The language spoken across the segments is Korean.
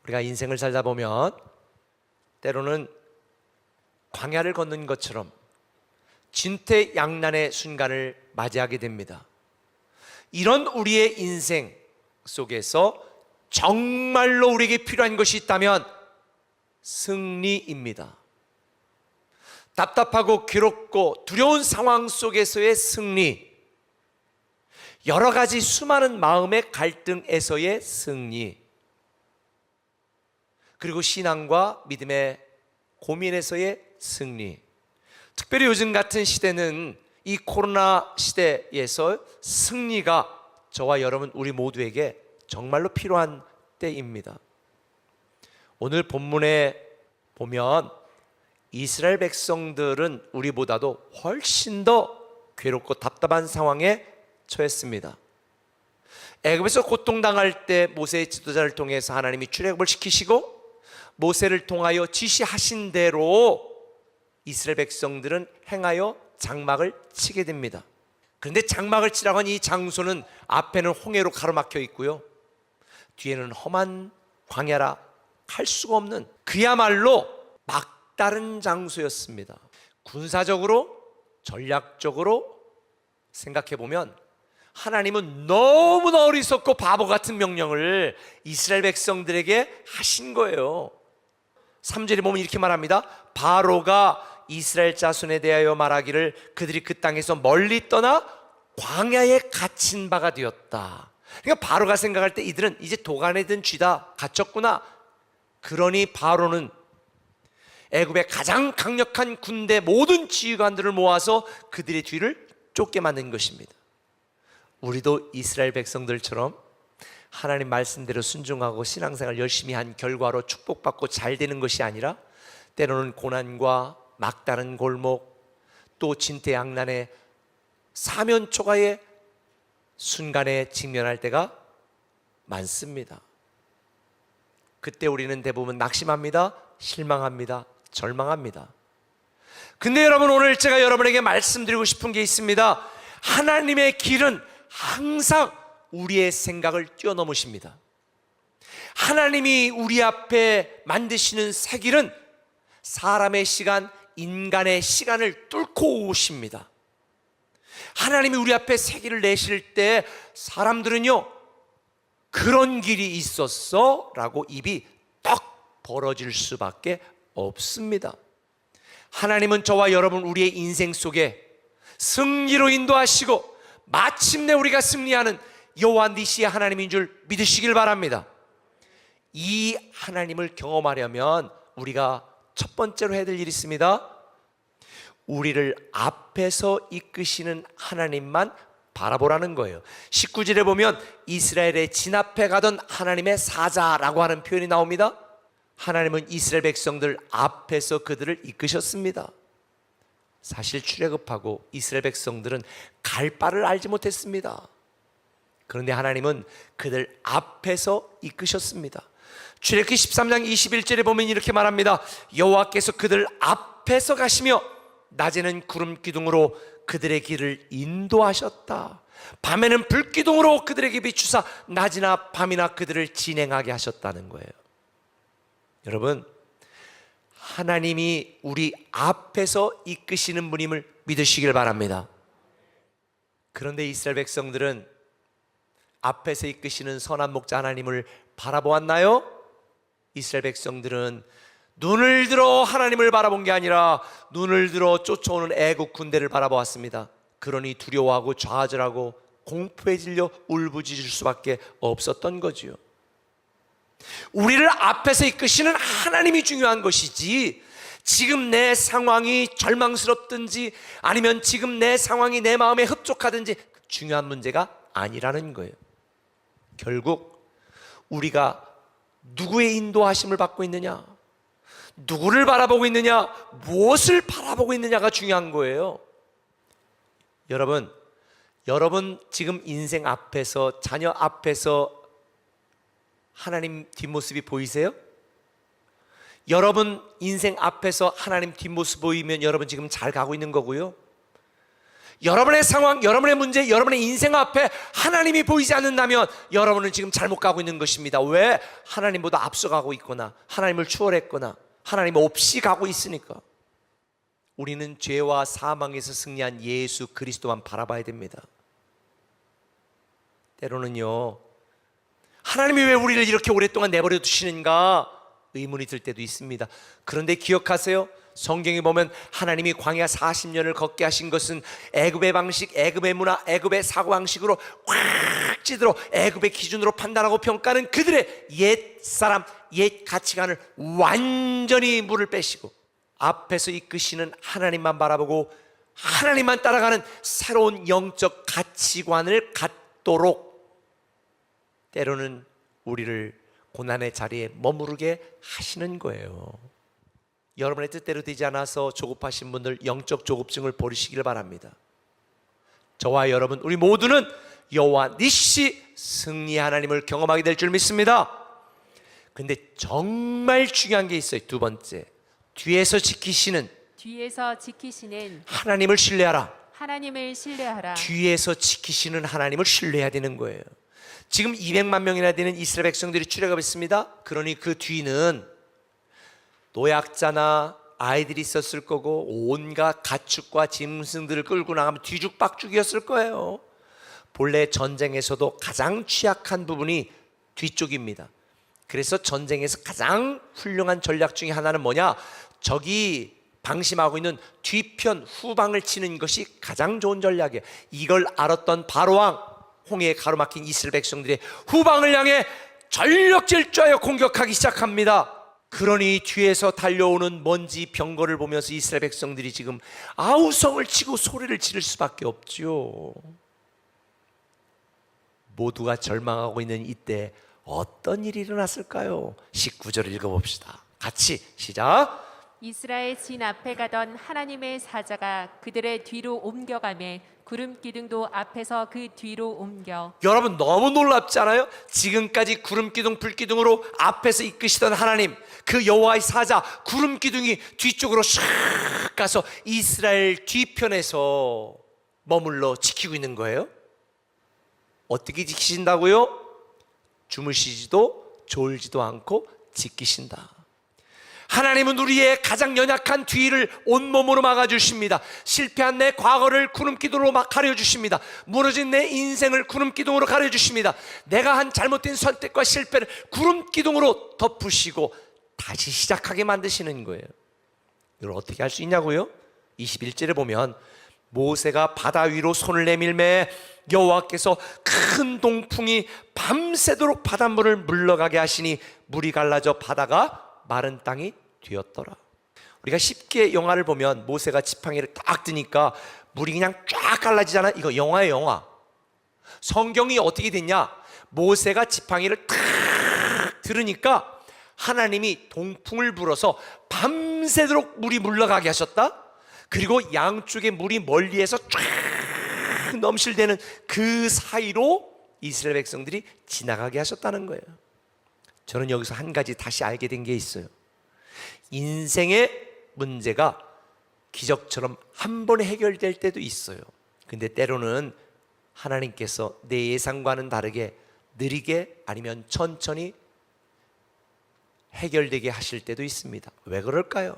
우리가 인생을 살다 보면 때로는 광야를 걷는 것처럼 진퇴양난의 순간을 맞이하게 됩니다. 이런 우리의 인생 속에서 정말로 우리에게 필요한 것이 있다면 승리입니다. 답답하고 괴롭고 두려운 상황 속에서의 승리, 여러 가지 수많은 마음의 갈등에서의 승리, 그리고 신앙과 믿음의 고민에서의 승리. 특별히 요즘 같은 시대는 이 코로나 시대에서 승리가 저와 여러분 우리 모두에게 정말로 필요한 때입니다. 오늘 본문에 보면 이스라엘 백성들은 우리보다도 훨씬 더 괴롭고 답답한 상황에 처했습니다. 애굽에서 고통당할 때 모세의 지도자를 통해서 하나님이 출애굽을 시키시고 모세를 통하여 지시하신 대로 이스라엘 백성들은 행하여 장막을 치게 됩니다. 그런데 장막을 치라고 한 이 장소는 앞에는 홍해로 가로막혀 있고요, 뒤에는 험한 광야라 갈 수가 없는 그야말로 막다른 장소였습니다. 군사적으로 전략적으로 생각해보면 하나님은 너무나 어리석고 바보 같은 명령을 이스라엘 백성들에게 하신 거예요. 3절에 보면 이렇게 말합니다. 바로가 이스라엘 자손에 대하여 말하기를 그들이 그 땅에서 멀리 떠나 광야에 갇힌 바가 되었다. 그러니까 바로가 생각할 때 이들은 이제 도간에 든 쥐다, 갇혔구나. 그러니 바로는 애굽의 가장 강력한 군대 모든 지휘관들을 모아서 그들의 뒤를 쫓게 만든 것입니다. 우리도 이스라엘 백성들처럼 하나님 말씀대로 순종하고 신앙생활 열심히 한 결과로 축복받고 잘 되는 것이 아니라 때로는 고난과 막다른 골목, 또 진퇴양난의 사면초가의 순간에 직면할 때가 많습니다. 그때 우리는 대부분 낙심합니다, 실망합니다, 절망합니다. 근데 여러분, 오늘 제가 여러분에게 말씀드리고 싶은 게 있습니다. 하나님의 길은 항상 우리의 생각을 뛰어넘으십니다. 하나님이 우리 앞에 만드시는 새 길은 사람의 시간, 인간의 시간을 뚫고 오십니다. 하나님이 우리 앞에 새 길을 내실 때 사람들은요, 그런 길이 있었어? 라고 입이 떡 벌어질 수밖에 없습니다. 하나님은 저와 여러분 우리의 인생 속에 승리로 인도하시고 마침내 우리가 승리하는 여호와 니시의 하나님인 줄 믿으시길 바랍니다. 이 하나님을 경험하려면 우리가 첫 번째로 해야 될 일이 있습니다. 우리를 앞에서 이끄시는 하나님만 바라보라는 거예요. 19절에 보면 이스라엘의 진 앞에 가던 하나님의 사자라고 하는 표현이 나옵니다. 하나님은 이스라엘 백성들 앞에서 그들을 이끄셨습니다. 사실 출애굽하고 이스라엘 백성들은 갈 바를 알지 못했습니다. 그런데 하나님은 그들 앞에서 이끄셨습니다. 출애굽기 13장 21절에 보면 이렇게 말합니다. 여호와께서 그들 앞에서 가시며 낮에는 구름 기둥으로 그들의 길을 인도하셨다. 밤에는 불 기둥으로 그들에게 비추사 낮이나 밤이나 그들을 진행하게 하셨다는 거예요. 여러분, 하나님이 우리 앞에서 이끄시는 분임을 믿으시길 바랍니다. 그런데 이스라엘 백성들은 앞에서 이끄시는 선한 목자 하나님을 바라보았나요? 이스라엘 백성들은 눈을 들어 하나님을 바라본 게 아니라 눈을 들어 쫓아오는 애국 군대를 바라보았습니다. 그러니 두려워하고 좌절하고 공포에 질려 울부짖을 수밖에 없었던 거지요. 우리를 앞에서 이끄시는 하나님이 중요한 것이지, 지금 내 상황이 절망스럽든지 아니면 지금 내 상황이 내 마음에 흡족하든지 중요한 문제가 아니라는 거예요. 결국 우리가 누구의 인도하심을 받고 있느냐, 누구를 바라보고 있느냐, 무엇을 바라보고 있느냐가 중요한 거예요. 여러분 지금 인생 앞에서, 자녀 앞에서 하나님 뒷모습이 보이세요? 여러분 인생 앞에서 하나님 뒷모습 보이면 여러분 지금 잘 가고 있는 거고요. 여러분의 상황, 여러분의 문제, 여러분의 인생 앞에 하나님이 보이지 않는다면 여러분은 지금 잘못 가고 있는 것입니다. 왜? 하나님보다 앞서가고 있거나 하나님을 추월했거나 하나님 없이 가고 있으니까. 우리는 죄와 사망에서 승리한 예수 그리스도만 바라봐야 됩니다. 때로는요, 하나님이 왜 우리를 이렇게 오랫동안 내버려 두시는가 의문이 들 때도 있습니다. 그런데 기억하세요. 성경에 보면 하나님이 광야 40년을 걷게 하신 것은 애굽의 방식, 애굽의 문화, 애굽의 사고방식으로 확 찌들어 애굽의 기준으로 판단하고 평가하는 그들의 옛 사람, 옛 가치관을 완전히 물을 빼시고 앞에서 이끄시는 하나님만 바라보고 하나님만 따라가는 새로운 영적 가치관을 갖도록 때로는 우리를 고난의 자리에 머무르게 하시는 거예요. 여러분의 뜻대로 되지 않아서 조급하신 분들, 영적 조급증을 버리시길 바랍니다. 저와 여러분, 우리 모두는 여호와 니시 승리의 하나님을 경험하게 될 줄 믿습니다. 근데 정말 중요한 게 있어요. 두 번째, 뒤에서 지키시는 하나님을 신뢰하라. 하나님을 신뢰하라. 뒤에서 지키시는 하나님을 신뢰해야 되는 거예요. 지금 200만 명이나 되는 이스라엘 백성들이 출애굽했습니다. 그러니 그 뒤는 노약자나 아이들이 있었을 거고 온갖 가축과 짐승들을 끌고 나가면 뒤죽박죽이었을 거예요. 본래 전쟁에서도 가장 취약한 부분이 뒤쪽입니다. 그래서 전쟁에서 가장 훌륭한 전략 중에 하나는 뭐냐? 적이 방심하고 있는 뒤편 후방을 치는 것이 가장 좋은 전략이에요. 이걸 알았던 바로왕, 홍해에 가로막힌 이스라엘 백성들의 후방을 향해 전력 질주하여 공격하기 시작합니다. 그러니 뒤에서 달려오는 먼지 병거를 보면서 이스라엘 백성들이 지금 아우성을 치고 소리를 지를 수밖에 없죠. 모두가 절망하고 있는 이때 어떤 일이 일어났을까요? 19절을 읽어봅시다. 같이 시작. 이스라엘 진 앞에 가던 하나님의 사자가 그들의 뒤로 옮겨가매 구름 기둥도 앞에서 그 뒤로 옮겨. 여러분 너무 놀랍지 않아요? 지금까지 구름 기둥 불 기둥으로 앞에서 이끄시던 하나님, 그 여호와의 사자 구름 기둥이 뒤쪽으로 샥 가서 이스라엘 뒤편에서 머물러 지키고 있는 거예요. 어떻게 지키신다고요? 주무시지도 졸지도 않고 지키신다. 하나님은 우리의 가장 연약한 뒤를 온몸으로 막아주십니다. 실패한 내 과거를 구름기둥으로 막 가려주십니다. 무너진 내 인생을 구름기둥으로 가려주십니다. 내가 한 잘못된 선택과 실패를 구름기둥으로 덮으시고 다시 시작하게 만드시는 거예요. 이걸 어떻게 할 수 있냐고요? 21절에 보면 모세가 바다 위로 손을 내밀매 여호와께서 큰 동풍이 밤새도록 바닷물을 물러가게 하시니 물이 갈라져 바다가 마른 땅이 되었더라. 우리가 쉽게 영화를 보면 모세가 지팡이를 딱 드니까 물이 그냥 쫙 갈라지잖아. 이거 영화예요, 영화. 성경이 어떻게 됐냐? 모세가 지팡이를 딱 들으니까 하나님이 동풍을 불어서 밤새도록 물이 물러가게 하셨다. 그리고 양쪽에 물이 멀리에서 쫙 넘실대는 그 사이로 이스라엘 백성들이 지나가게 하셨다는 거예요. 저는 여기서 한 가지 다시 알게 된 게 있어요. 인생의 문제가 기적처럼 한 번에 해결될 때도 있어요. 근데 때로는 하나님께서 내 예상과는 다르게 느리게 아니면 천천히 해결되게 하실 때도 있습니다. 왜 그럴까요?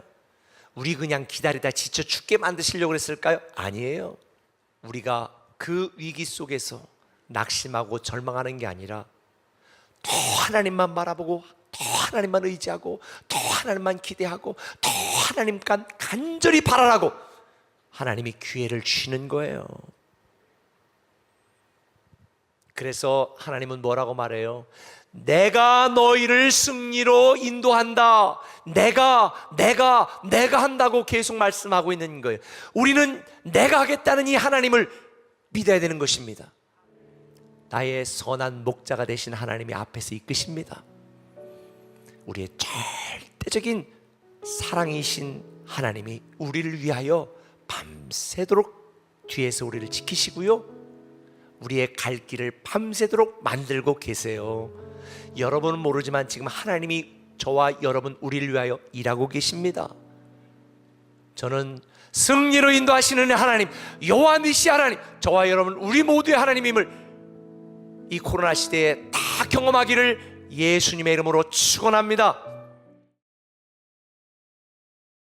우리 그냥 기다리다 지쳐 죽게 만드시려고 그랬을까요? 아니에요. 우리가 그 위기 속에서 낙심하고 절망하는 게 아니라 더 하나님만 바라보고 더 하나님만 의지하고 더 하나님만 기대하고 더 하나님만 간절히 바라라고 하나님이 기회를 주시는 거예요. 그래서 하나님은 뭐라고 말해요? 내가 너희를 승리로 인도한다. 내가 한다고 계속 말씀하고 있는 거예요. 우리는 내가 하겠다는 이 하나님을 믿어야 되는 것입니다. 나의 선한 목자가 되신 하나님이 앞에서 이끄십니다. 우리의 절대적인 사랑이신 하나님이 우리를 위하여 밤새도록 뒤에서 우리를 지키시고요, 우리의 갈 길을 밤새도록 만들고 계세요. 여러분은 모르지만 지금 하나님이 저와 여러분 우리를 위하여 일하고 계십니다. 저는 승리로 인도하시는 하나님, 여호와 니시 하나님, 저와 여러분 우리 모두의 하나님임을 이 코로나 시대에 다 경험하기를 예수님의 이름으로 축원합니다.